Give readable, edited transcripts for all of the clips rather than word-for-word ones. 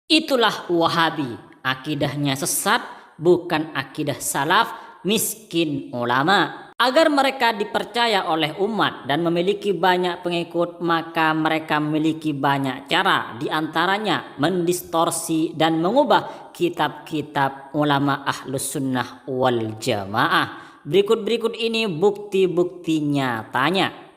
Itulah Wahabi, akidahnya sesat, bukan akidah salaf, miskin ulama. Agar mereka dipercaya oleh umat dan memiliki banyak pengikut, maka mereka memiliki banyak cara, diantaranya mendistorsi dan mengubah kitab-kitab ulama Ahlus Sunnah wal Jamaah. Berikut ini bukti-bukti nyatanya.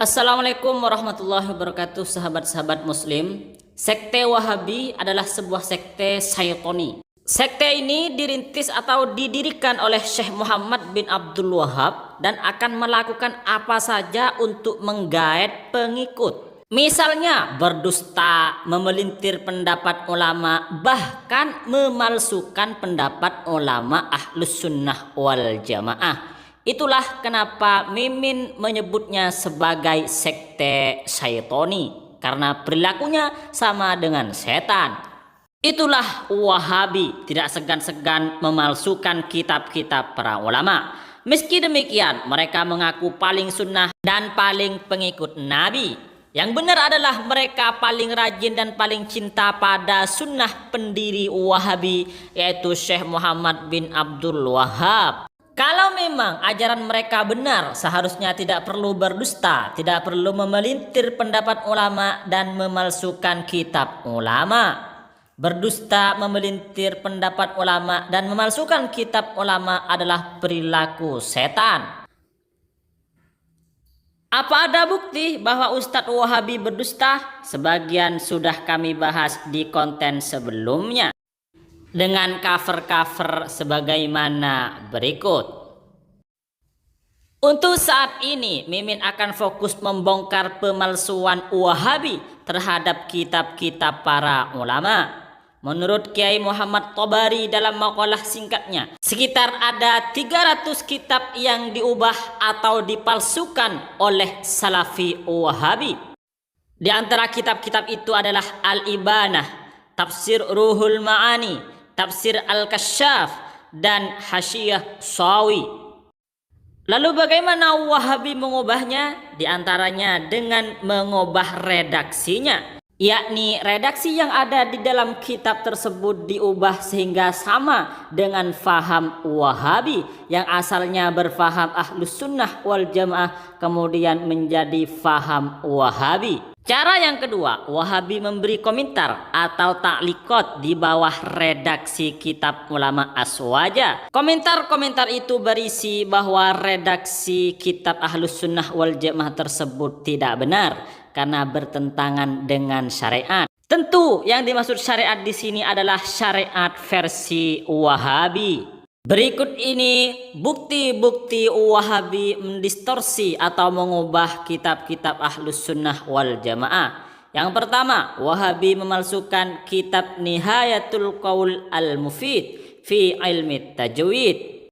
Assalamualaikum warahmatullahi wabarakatuh, sahabat-sahabat muslim. Sekte Wahabi adalah sebuah sekte syaitoni. Sekte ini dirintis atau didirikan oleh Syekh Muhammad bin Abdul Wahab dan akan melakukan apa saja untuk menggaet pengikut. Misalnya berdusta, memelintir pendapat ulama, bahkan memalsukan pendapat ulama Ahlus Sunnah wal Jamaah. Itulah kenapa Mimin menyebutnya sebagai sekte syaitoni, karena perilakunya sama dengan setan. Itulah Wahabi, tidak segan-segan memalsukan kitab-kitab para ulama. Meski demikian, mereka mengaku paling sunnah dan paling pengikut Nabi. Yang benar adalah mereka paling rajin dan paling cinta pada sunnah pendiri Wahabi, yaitu Syekh Muhammad bin Abdul Wahab. Kalau memang ajaran mereka benar, seharusnya tidak perlu berdusta, tidak perlu memelintir pendapat ulama dan memalsukan kitab ulama. Berdusta, memelintir pendapat ulama dan memalsukan kitab ulama adalah perilaku setan. Apa ada bukti bahwa Ustadz Wahabi berdusta? Sebagian sudah kami bahas di konten sebelumnya dengan cover-cover sebagaimana berikut. Untuk saat ini, Mimin akan fokus membongkar pemalsuan Wahabi terhadap kitab-kitab para ulama. Menurut Kiai Muhammad Tobari dalam makalah singkatnya, sekitar ada 300 kitab yang diubah atau dipalsukan oleh Salafi Wahabi. Di antara kitab-kitab itu adalah Al-Ibanah, Tafsir Ruhul Ma'ani, Tafsir Al-Kasyaf, dan Hasyiyah Sawi. Lalu bagaimana Wahabi mengubahnya? Di antaranya dengan mengubah redaksinya, yakni redaksi yang ada di dalam kitab tersebut diubah sehingga sama dengan faham Wahabi yang asalnya berfaham Ahlus Sunnah wal Jamaah kemudian menjadi faham Wahabi. Cara yang kedua, Wahabi memberi komentar atau taklikot di bawah redaksi kitab ulama Aswaja. Komentar-komentar itu berisi bahwa redaksi kitab Ahlus Sunnah wal Jamaah tersebut tidak benar karena bertentangan dengan syariat. Tentu yang dimaksud syariat di sini adalah syariat versi Wahabi. Berikut ini bukti-bukti Wahabi mendistorsi atau mengubah kitab-kitab Ahlus Sunnah wal Jamaah. Yang pertama, Wahabi memalsukan kitab Nihayatul Qaul Al-Mufid fi Ilmi Tajwid.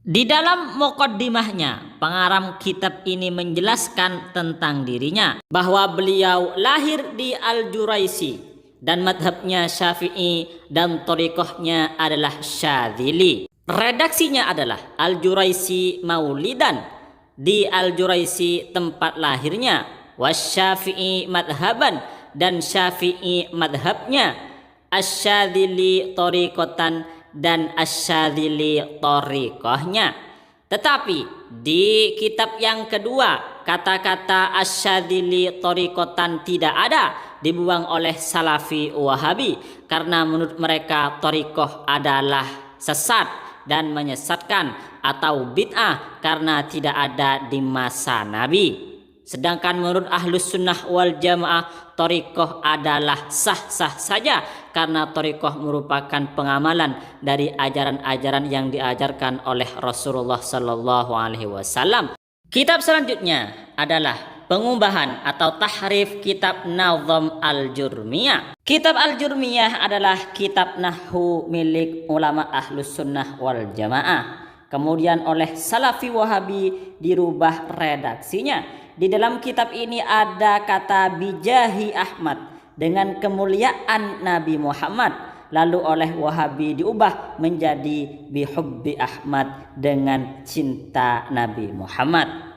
Di dalam muqaddimahnya, pengarang kitab ini menjelaskan tentang dirinya bahwa beliau lahir di Al-Juraisi dan madhabnya Syafi'i dan thariqahnya adalah Syadzili. Redaksinya adalah Al-Juraisi Maulidan, di Al-Juraisi tempat lahirnya, Wasyafi'i madhaban, dan Syafi'i madhabnya, Asyadzili thariqatan, dan Asyadzili thariqahnya. Tetapi di kitab yang kedua, kata-kata Asyadzili thariqatan tidak ada, dibuang oleh Salafi Wahabi karena menurut mereka thariqah adalah sesat dan menyesatkan atau bid'ah karena tidak ada di masa Nabi. Sedangkan menurut Ahlus Sunnah wal Jamaah, thariqah adalah sah-sah saja karena thariqah merupakan pengamalan dari ajaran-ajaran yang diajarkan oleh Rasulullah Sallallahu Alaihi Wasallam. Kitab selanjutnya adalah pengubahan atau tahrif kitab Nazm Al-Jurmiyah. Kitab Al-Jurmiyah adalah kitab nahwu milik ulama Ahlus Sunnah wal Jamaah. Kemudian oleh Salafi Wahabi dirubah redaksinya. Di dalam kitab ini ada kata bijahi Ahmad, dengan kemuliaan Nabi Muhammad. lalu oleh Wahabi diubah menjadi bihubbi Ahmad, dengan cinta Nabi Muhammad.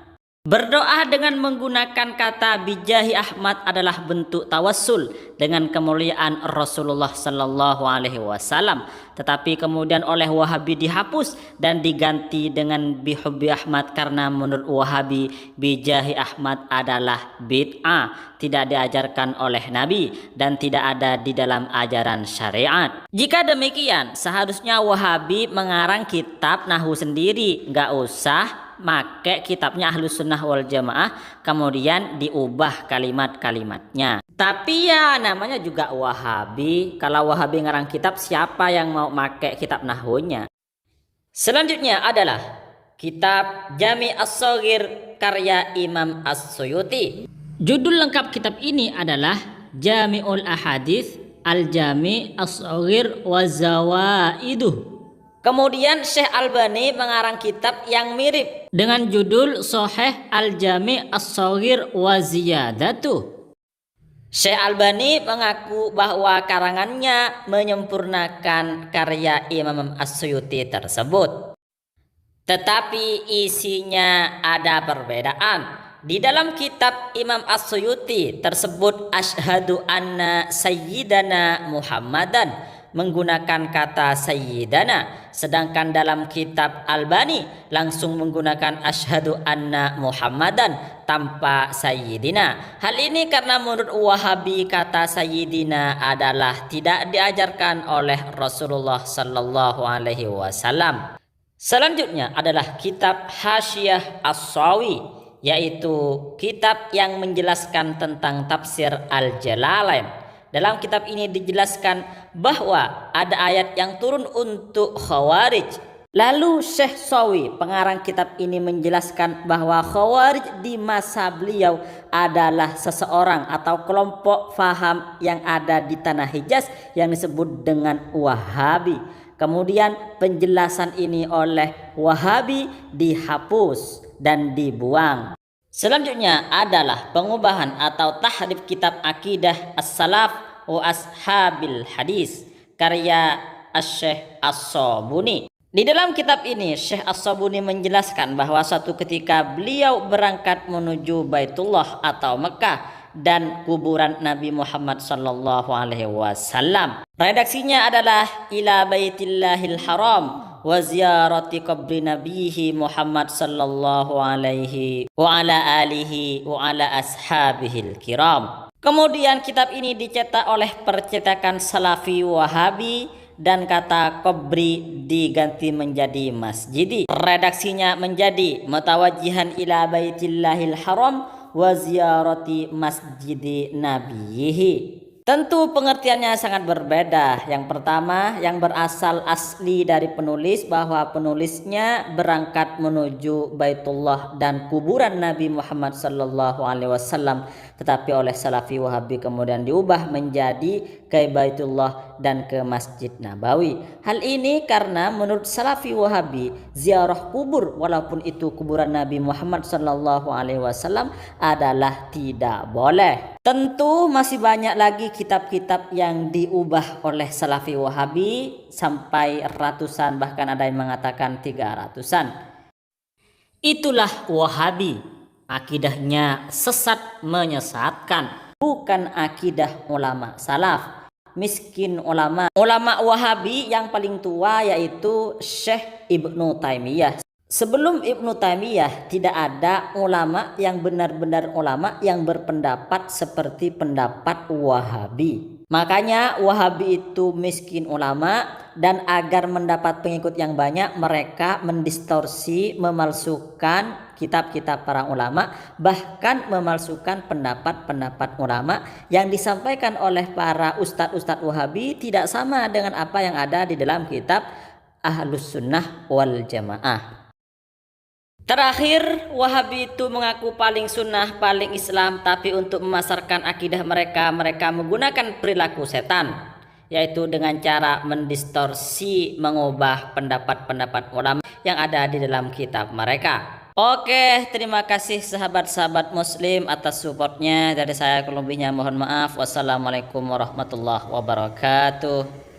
Berdoa dengan menggunakan kata bijahi Ahmad adalah bentuk tawassul dengan kemuliaan Rasulullah sallallahu alaihi wasallam, tetapi kemudian oleh Wahabi dihapus dan diganti dengan bihubbi Ahmad karena menurut Wahabi bijahi Ahmad adalah bid'ah, tidak diajarkan oleh Nabi dan tidak ada di dalam ajaran syariat. Jika demikian, seharusnya Wahabi mengarang kitab nahwu sendiri, nggak usah make kitabnya Ahlus Sunnah wal Jamaah kemudian diubah kalimat-kalimatnya. Tapi ya namanya juga Wahabi, kalau Wahabi ngarang kitab siapa yang mau make kitab nahwunya? Selanjutnya adalah kitab Jami' As-Shaghir karya Imam As-Suyuti. Judul lengkap kitab ini adalah Jami'ul Ahadits Al-Jami' As-Shaghir wa Zawaiduh. Kemudian Syekh Albani mengarang kitab yang mirip dengan judul Sahih Al-Jami' As-Shaghir wa Ziyadatuh. Syekh Albani mengaku bahwa karangannya menyempurnakan karya Imam As-Suyuti tersebut. Tetapi isinya ada perbedaan. Di dalam kitab Imam As-Suyuti tersebut asyhadu anna sayyidana Muhammadan menggunakan kata sayyidana, sedangkan dalam kitab Albani langsung menggunakan asyhadu anna Muhammadan tanpa sayyidina. Hal ini karena menurut Wahabi kata sayyidina adalah tidak diajarkan oleh Rasulullah sallallahu alaihi wasallam. Selanjutnya adalah kitab Hasyiah As-Sawi, yaitu kitab yang menjelaskan tentang tafsir Al-Jalalain. Dalam kitab ini dijelaskan bahwa ada ayat yang turun untuk Khawarij. Lalu Syekh Sawi, pengarang kitab ini, menjelaskan bahwa Khawarij di masa beliau adalah seseorang atau kelompok faham yang ada di tanah Hijaz yang disebut dengan Wahabi. Kemudian penjelasan ini oleh Wahabi dihapus dan dibuang. Selanjutnya adalah pengubahan atau tahrif kitab Aqidah As-Salaf wa Ashabil Hadis karya Syekh As-Sabuni. Di dalam kitab ini Syekh As-Sabuni menjelaskan bahwa suatu ketika beliau berangkat menuju Baitullah atau Mekah dan kuburan Nabi Muhammad sallallahu alaihi wasallam. Redaksinya adalah ila Baitillahil Haram wa ziyarati qabri nabihi Muhammad sallallahu alaihi wa ala alihi wa ala ashabihil kiram. Kemudian kitab ini dicetak oleh percetakan Salafi Wahabi dan kata qabri diganti menjadi masjidi. Redaksinya menjadi mutawajjihan ila baitillahil haram wa ziyarati masjidi nabiyihi. Tentu pengertiannya sangat berbeda. Yang pertama, yang berasal asli dari penulis bahwa penulisnya berangkat menuju Baitullah dan kuburan Nabi Muhammad sallallahu alaihi wasallam, tetapi oleh Salafi Wahabi kemudian diubah menjadi ke Baitullah dan ke Masjid Nabawi. Hal ini karena menurut Salafi Wahabi ziarah kubur walaupun itu kuburan Nabi Muhammad sallallahu alaihi wasallam adalah tidak boleh. Tentu masih banyak lagi kitab-kitab yang diubah oleh Salafi Wahabi sampai ratusan, bahkan ada yang mengatakan 300-an. Itulah Wahabi, akidahnya sesat menyesatkan, bukan akidah ulama salaf. Miskin ulama Wahabi yang paling tua yaitu Syekh Ibnu Taimiyah. Sebelum Ibnu Taimiyah tidak ada ulama yang benar-benar ulama yang berpendapat seperti pendapat Wahabi. Makanya Wahabi itu miskin ulama, dan agar mendapat pengikut yang banyak mereka mendistorsi, memalsukan kitab-kitab para ulama, bahkan memalsukan pendapat-pendapat ulama yang disampaikan oleh para ustadz-ustadz Wahabi tidak sama dengan apa yang ada di dalam kitab Ahlus Sunnah wal Jamaah. Terakhir, Wahabi itu mengaku paling sunnah, paling Islam, tapi untuk memasarkan akidah mereka menggunakan perilaku setan, yaitu dengan cara mendistorsi, mengubah pendapat-pendapat ulama yang ada di dalam kitab mereka. Oke, terima kasih sahabat-sahabat muslim atas supportnya. Dari saya, kelebihnya mohon maaf. Wassalamualaikum warahmatullahi wabarakatuh.